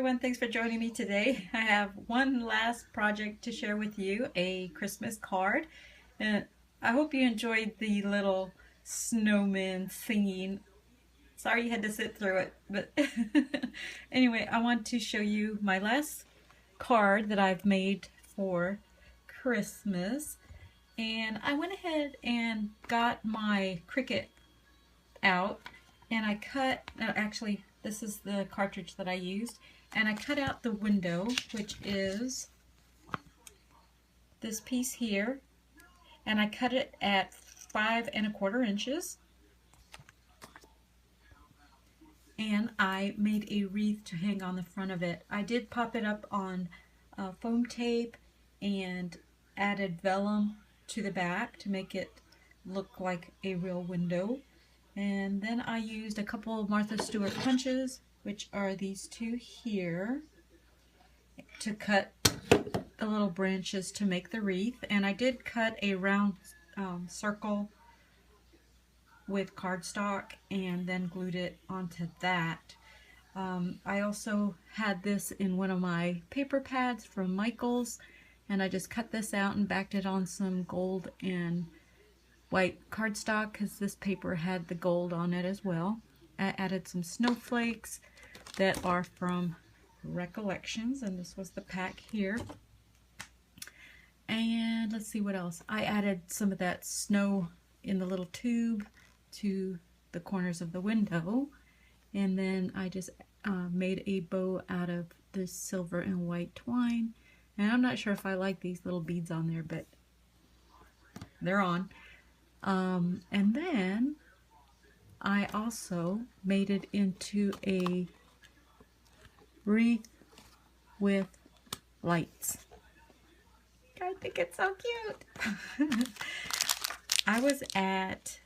everyone, thanks for joining me today. I have one last project to share with you, a Christmas card. And I hope you enjoyed the little snowman singing. Sorry you had to sit through it, but anyway, I want to show you my last card that I've made for Christmas. And I went ahead and got my Cricut out, and I cut, actually this is the cartridge that I used, and I cut out the window, which is this piece here, and I cut it at 5¼ inches, and I made a wreath to hang on the front of it. I did pop it up on foam tape and added vellum to the back to make it look like a real window. And then I used a couple of Martha Stewart punches, which are these two here, to cut the little branches to make the wreath. And I did cut a round circle with cardstock and then glued it onto that. I also had this in one of my paper pads from Michaels, and I just cut this out and backed it on some gold and white cardstock because this paper had the gold on it as well. I added some snowflakes that are from Recollections, and this was the pack here. And let's see what else. I added some of that snow in the little tube to the corners of the window, and then I just made a bow out of this silver and white twine. And I'm not sure if I like these little beads on there, but they're on. And then I also made it into a wreath with lights. I think it's so cute. I was at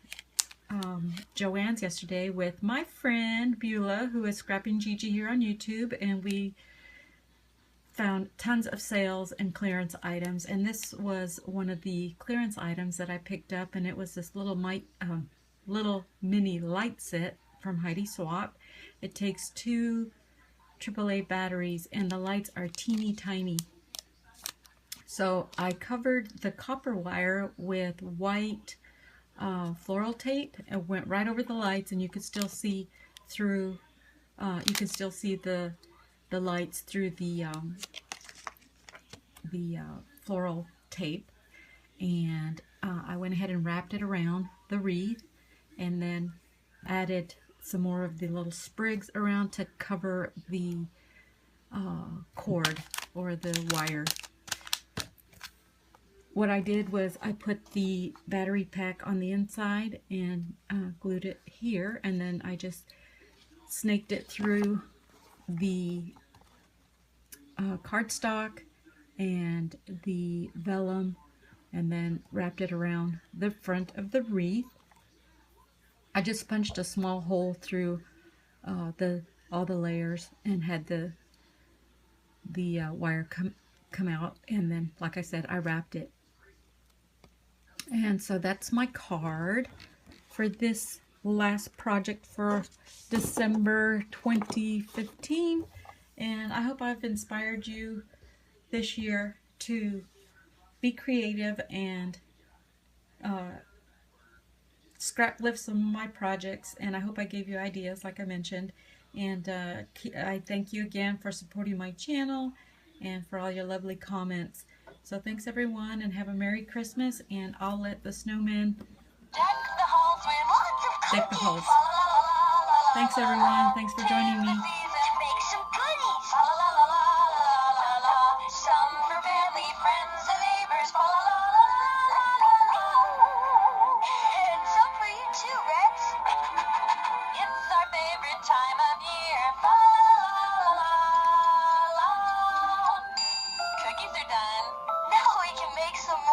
Joann's yesterday with my friend Beulah, who is Scrapping Gigi here on YouTube, and we found tons of sales and clearance items, and this was one of the clearance items that I picked up, and it was this little mini light set from Heidi Swapp. It takes 2 AAA batteries, and the lights are teeny tiny. So I covered the copper wire with white floral tape and went right over the lights, and you could still see through. You can still see the lights through the floral tape. And I went ahead and wrapped it around the wreath, and then added some more of the little sprigs around to cover the cord or the wire. What I did was I put the battery pack on the inside and glued it here, and then I just snaked it through the cardstock and the vellum, and then wrapped it around the front of the wreath. I just punched a small hole through all the layers and had the wire come out, and then, like I said, I wrapped it. And so that's my card for this last project for December 2015. And I hope I've inspired you this year to be creative and scrap lift some of my projects. And I hope I gave you ideas, like I mentioned. And I thank you again for supporting my channel and for all your lovely comments. So thanks everyone, and have a Merry Christmas, and I'll let the snowman deck the halls. Thanks everyone, thanks for joining me. Cookies are done. Now we can make some more.